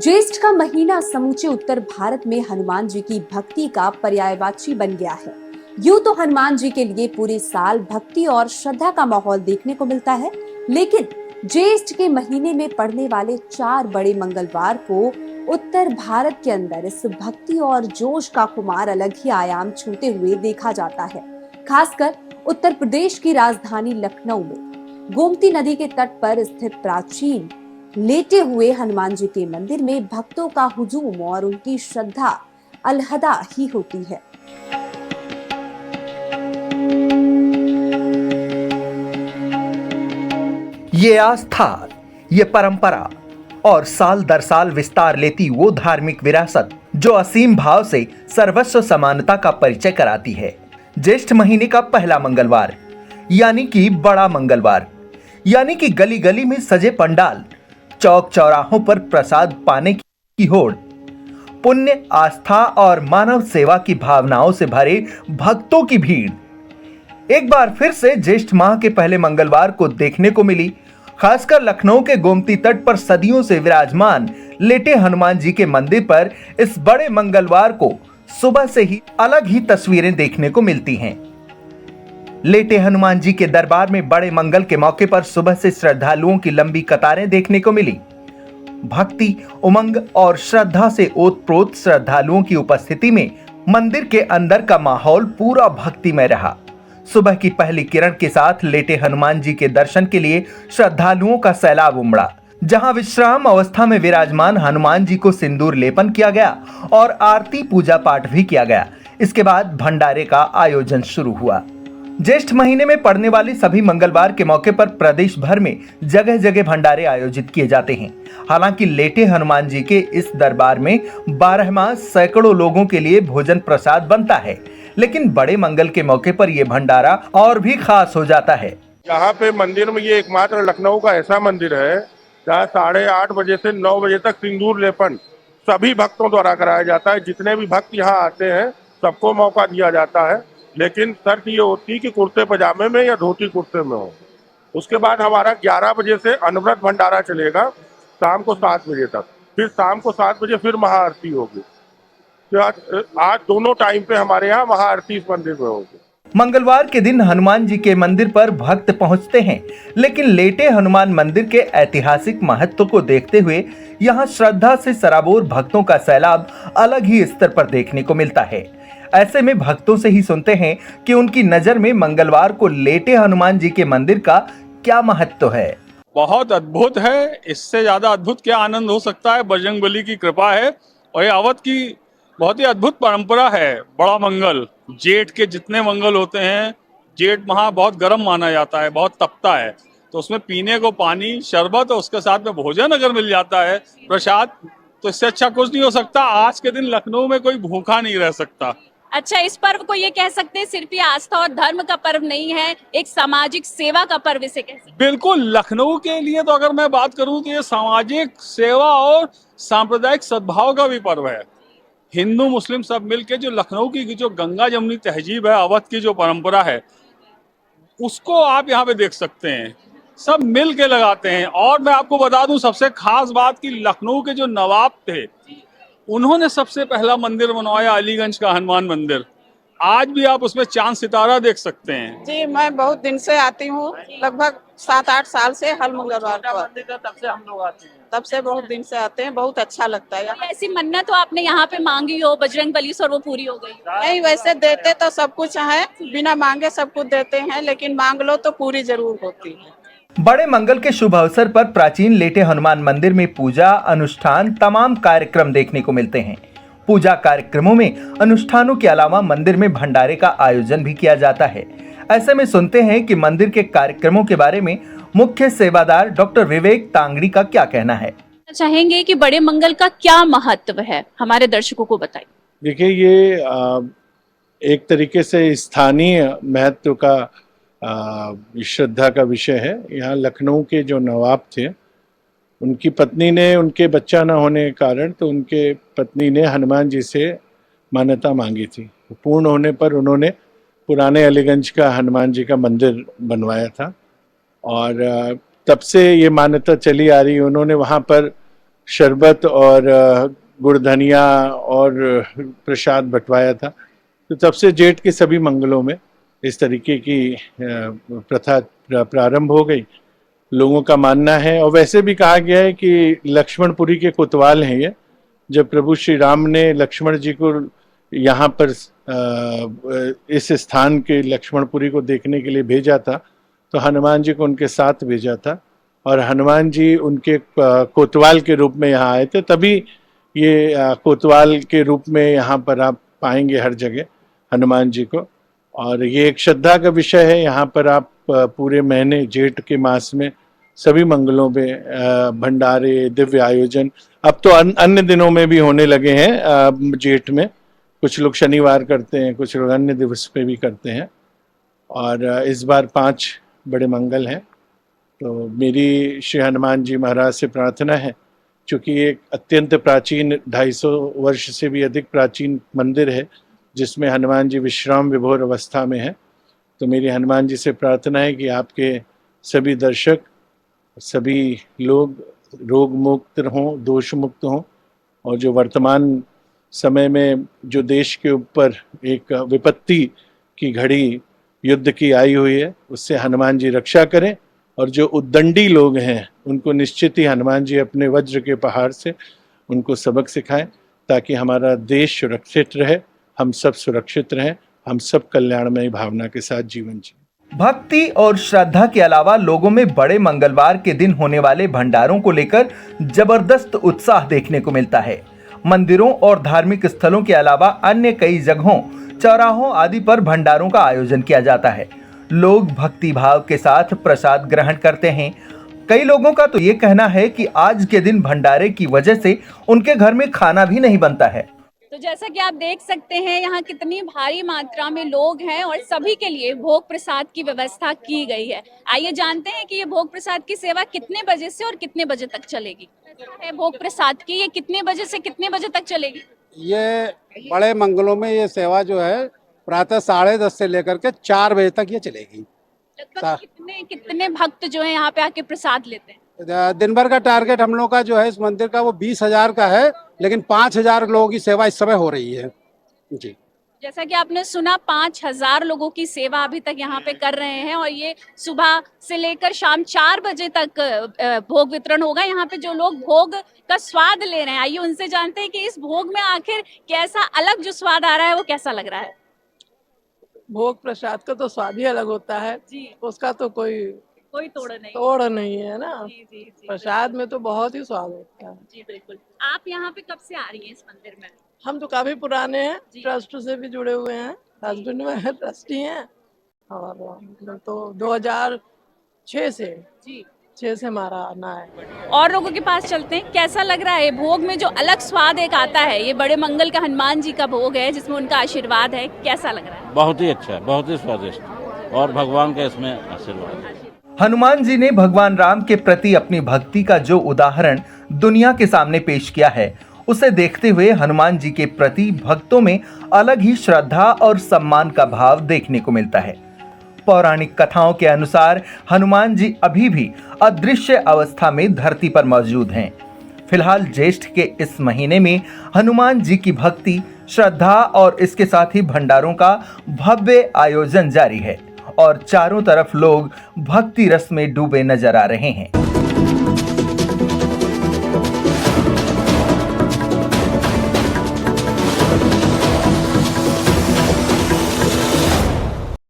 ज्येष्ठ का महीना समूचे उत्तर भारत में हनुमान जी की भक्ति का पर्यायवाची बन गया है। यूं तो हनुमान जी के लिए पूरे साल भक्ति और श्रद्धा का माहौल देखने को मिलता है, लेकिन ज्येष्ठ के महीने में पड़ने वाले 4 बड़े मंगलवार को उत्तर भारत के अंदर इस भक्ति और जोश का खुमार अलग ही आयाम छूते हुए देखा जाता है। खासकर उत्तर प्रदेश की राजधानी लखनऊ में गोमती नदी के तट पर स्थित प्राचीन लेटे हुए हनुमान जी के मंदिर में भक्तों का हुजूम और उनकी श्रद्धा अलहदा ही होती है। ये आस्था, ये परंपरा और साल दर साल विस्तार लेती वो धार्मिक विरासत जो असीम भाव से सर्वस्व समानता का परिचय कराती है। ज्येष्ठ महीने का पहला मंगलवार यानी कि बड़ा मंगलवार, यानी कि गली गली में सजे पंडाल, चौक चौराहों पर प्रसाद पाने की होड़, पुण्य, आस्था और मानव सेवा की भावनाओं से भरे भक्तों की भीड़ एक बार फिर से ज्येष्ठ माह के पहले मंगलवार को देखने को मिली। खासकर लखनऊ के गोमती तट पर सदियों से विराजमान लेटे हनुमान जी के मंदिर पर इस बड़े मंगलवार को सुबह से ही अलग ही तस्वीरें देखने को मिलती हैं। लेटे हनुमान जी के दरबार में बड़े मंगल के मौके पर सुबह से श्रद्धालुओं की लंबी कतारें देखने को मिली। भक्ति, उमंग और श्रद्धा से ओतप्रोत श्रद्धालुओं की उपस्थिति में मंदिर के अंदर का माहौल पूरा भक्तिमय रहा। सुबह की पहली किरण के साथ लेटे हनुमान जी के दर्शन के लिए श्रद्धालुओं का सैलाब उमड़ा, जहां विश्राम अवस्था में विराजमान हनुमान जी को सिंदूर लेपन किया गया और आरती पूजा पाठ भी किया गया। इसके बाद भंडारे का आयोजन शुरू हुआ। ज्येष्ठ महीने में पड़ने वाले सभी मंगलवार के मौके पर प्रदेश भर में जगह जगह भंडारे आयोजित किए जाते हैं। हालांकि लेटे हनुमान जी के इस दरबार में 12 माह सैकड़ों लोगों के लिए भोजन प्रसाद बनता है, लेकिन बड़े मंगल के मौके पर यह भंडारा और भी खास हो जाता है। यहाँ पे मंदिर में ये एकमात्र लखनऊ का ऐसा मंदिर है जहाँ 8:30 बजे से 9 बजे तक सिंदूर लेपन सभी भक्तों द्वारा कराया जाता है। जितने भी भक्त यहाँ आते हैं सबको मौका दिया जाता है, लेकिन शर्त ये होती है कि कुर्ते पजामे में या धोती कुर्ते में हो। उसके बाद हमारा 11 बजे से अनवरत भंडारा चलेगा शाम को 7 बजे तक, फिर शाम को 7 बजे फिर महाआरती होगी। तो आज दोनों टाइम पे हमारे यहाँ महाआरती इस मंदिर में होगी। मंगलवार के दिन हनुमान जी के मंदिर पर भक्त पहुंचते हैं, लेकिन लेटे हनुमान मंदिर के ऐतिहासिक महत्व को देखते हुए यहाँ श्रद्धा से सराबोर भक्तों का सैलाब अलग ही स्तर पर देखने को मिलता है। ऐसे में भक्तों से ही सुनते हैं कि उनकी नजर में मंगलवार को लेटे हनुमान जी के मंदिर का क्या महत्व है। बहुत अद्भुत है, इससे ज्यादा अद्भुत क्या आनंद हो सकता है। बजरंगबली की कृपा है और ये अवध की बहुत ही अद्भुत परंपरा है। बड़ा मंगल, जेठ के जितने मंगल होते हैं, जेठ माह बहुत गर्म माना जाता है, बहुत तपता है, तो उसमें पीने को पानी, शरबत और उसके साथ में भोजन अगर मिल जाता है, प्रसाद, तो इससे अच्छा कुछ नहीं हो सकता। आज के दिन लखनऊ में कोई भूखा नहीं रह सकता। अच्छा, इस पर्व को ये कह सकते हैं सिर्फ ये आस्था और धर्म का पर्व नहीं है, एक सामाजिक सेवा का पर्व इसे कह सकते हैं। बिल्कुल, लखनऊ के लिए तो अगर मैं बात करूं तो ये सामाजिक सेवा और सांप्रदायिक सद्भाव का भी पर्व है। हिंदू मुस्लिम सब मिलके जो लखनऊ की जो गंगा जमुनी तहजीब है, अवध की जो परंपरा है, उसको आप यहाँ पे देख सकते हैं। सब मिल के लगाते हैं। और मैं आपको बता दूं सबसे खास बात कि लखनऊ के जो नवाब थे, उन्होंने सबसे पहला मंदिर बनवाया अलीगंज का हनुमान मंदिर। आज भी आप उसमें चांद सितारा देख सकते हैं। जी, मैं बहुत दिन से आती हूँ, लगभग 7-8 साल से हर मंगलवार को। तब से हम लोग आते हैं। तब से बहुत दिन से आते हैं, बहुत अच्छा लगता है। ऐसी मन्नत तो आपने यहाँ पे मांगी हो बजरंगबली से और वो पूरी हो गई? नहीं, वैसे देते तो सब कुछ है, बिना मांगे सब कुछ देते हैं, लेकिन मांग लो तो पूरी जरूर होती है। बड़े मंगल के शुभ अवसर पर प्राचीन लेटे हनुमान मंदिर में पूजा, अनुष्ठान, तमाम कार्यक्रम देखने को मिलते हैं। पूजा कार्यक्रमों में अनुष्ठानों के अलावा मंदिर में भंडारे का आयोजन भी किया जाता है। ऐसे में सुनते हैं कि मंदिर के कार्यक्रमों के बारे में मुख्य सेवादार डॉक्टर विवेक तांगड़ी का क्या कहना है। चाहेंगे कि बड़े मंगल का क्या महत्व है, हमारे दर्शकों को बताइए। देखिए, ये एक तरीके से स्थानीय महत्व का श्रद्धा का विषय है। यहाँ लखनऊ के जो नवाब थे, उनकी पत्नी ने, उनके बच्चा न होने के कारण, तो उनके पत्नी ने हनुमान जी से मान्यता मांगी थी। पूर्ण होने पर उन्होंने पुराने अलीगंज का हनुमान जी का मंदिर बनवाया था और तब से ये मान्यता चली आ रही है। उन्होंने वहाँ पर शरबत और गुड़ धनिया और प्रसाद बंटवाया था। तो तब से जेठ के सभी मंगलों में इस तरीके की प्रथा प्रारंभ हो गई। लोगों का मानना है, और वैसे भी कहा गया है कि लक्ष्मणपुरी के कोतवाल हैं ये। जब प्रभु श्री राम ने लक्ष्मण जी को यहाँ पर इस स्थान के लक्ष्मणपुरी को देखने के लिए भेजा था, तो हनुमान जी को उनके साथ भेजा था, और हनुमान जी उनके कोतवाल के रूप में यहाँ आए थे। तभी ये कोतवाल के रूप में यहाँ पर आप पाएंगे हर जगह हनुमान जी को। और ये एक श्रद्धा का विषय है। यहाँ पर आप पूरे महीने जेठ के मास में सभी मंगलों में भंडारे, दिव्य आयोजन, अब तो अन्य दिनों में भी होने लगे हैं। जेठ में कुछ लोग शनिवार करते हैं, कुछ लोग अन्य दिवस पे भी करते हैं। और इस बार 5 बड़े मंगल हैं। तो मेरी श्री हनुमान जी महाराज से प्रार्थना है, चूँकि एक अत्यंत प्राचीन 250 वर्ष से भी अधिक प्राचीन मंदिर है जिसमें हनुमान जी विश्राम विभोर अवस्था में है, तो मेरी हनुमान जी से प्रार्थना है कि आपके सभी दर्शक, सभी लोग रोग मुक्त हों, दोष मुक्त हों, और जो वर्तमान समय में जो देश के ऊपर एक विपत्ति की घड़ी युद्ध की आई हुई है, उससे हनुमान जी रक्षा करें। और जो उद्दंडी लोग हैं उनको निश्चित ही हनुमान जी अपने वज्र के पहाड़ से उनको सबक सिखाएं, ताकि हमारा देश सुरक्षित रहे, हम सब सुरक्षित रहें, हम सब कल्याणमयी भावना के साथ जीवन जिएं। भक्ति और श्रद्धा के अलावा लोगों में बड़े मंगलवार के दिन होने वाले भंडारों को लेकर जबरदस्त उत्साह देखने को मिलता है। मंदिरों और धार्मिक स्थलों के अलावा अन्य कई जगहों, चौराहों आदि पर भंडारों का आयोजन किया जाता है। लोग भक्ति भाव के साथ प्रसाद ग्रहण करते हैं। कई लोगों का तो ये कहना है कि आज के दिन भंडारे की वजह से उनके घर में खाना भी नहीं बनता है। तो जैसा कि आप देख सकते हैं यहाँ कितनी भारी मात्रा में लोग हैं और सभी के लिए भोग प्रसाद की व्यवस्था की गई है। आइए जानते हैं कि ये भोग प्रसाद की सेवा कितने बजे से और कितने बजे तक चलेगी। है भोग प्रसाद की, ये कितने बजे से कितने बजे तक चलेगी? ये बड़े मंगलों में ये सेवा जो है प्रातः 10:30 से लेकर के 4 बजे तक ये चलेगी। लगभग कितने भक्त जो है यहाँ पे आके प्रसाद लेते हैं? दिन भर का टारगेट हम लोग का जो है इस मंदिर का वो 20,000 का है, लेकिन 5,000 लोगों की सेवा इस समय हो रही है जी। जैसा कि आपने सुना, 5,000 लोगों की सेवा अभी तक यहाँ पे कर रहे हैं, और ये सुबह से लेकर शाम 4 बजे तक भोग वितरण होगा। यहाँ पे जो लोग भोग का स्वाद ले रहे हैं, आइए उनसे जानते हैं कि इस भोग में आखिर कैसा अलग जो स्वाद आ रहा है वो कैसा लग रहा है। भोग प्रसाद का तो स्वाद ही अलग होता है जी, उसका तो कोई तोड़ नहीं है ना। जी, जी, जी, प्रसाद में तो बहुत ही स्वाद होता है। जी बिल्कुल। आप यहाँ पे कब से आ रही हैं इस मंदिर में? हम तो काफी पुराने हैं, ट्रस्ट से भी जुड़े हुए हैं, हस्बैंड में है ट्रस्टी हैं, और तो 2006 से 6 से हमारा आना है। और लोगों के पास चलते हैं, कैसा लग रहा है भोग में जो अलग स्वाद एक आता है? ये बड़े मंगल का हनुमान जी का भोग है जिसमें उनका आशीर्वाद है, कैसा लग रहा है? बहुत ही अच्छा है, बहुत ही स्वादिष्ट, और भगवान का इसमें आशीर्वाद है। हनुमान जी ने भगवान राम के प्रति अपनी भक्ति का जो उदाहरण दुनिया के सामने पेश किया है, उसे देखते हुए हनुमान जी के प्रति भक्तों में अलग ही श्रद्धा और सम्मान का भाव देखने को मिलता है। पौराणिक कथाओं के अनुसार हनुमान जी अभी भी अदृश्य अवस्था में धरती पर मौजूद हैं। फिलहाल ज्येष्ठ के इस महीने में हनुमान जी की भक्ति, श्रद्धा और इसके साथ ही भंडारों का भव्य आयोजन जारी है और चारों तरफ लोग भक्ति रस में डूबे नजर आ रहे हैं।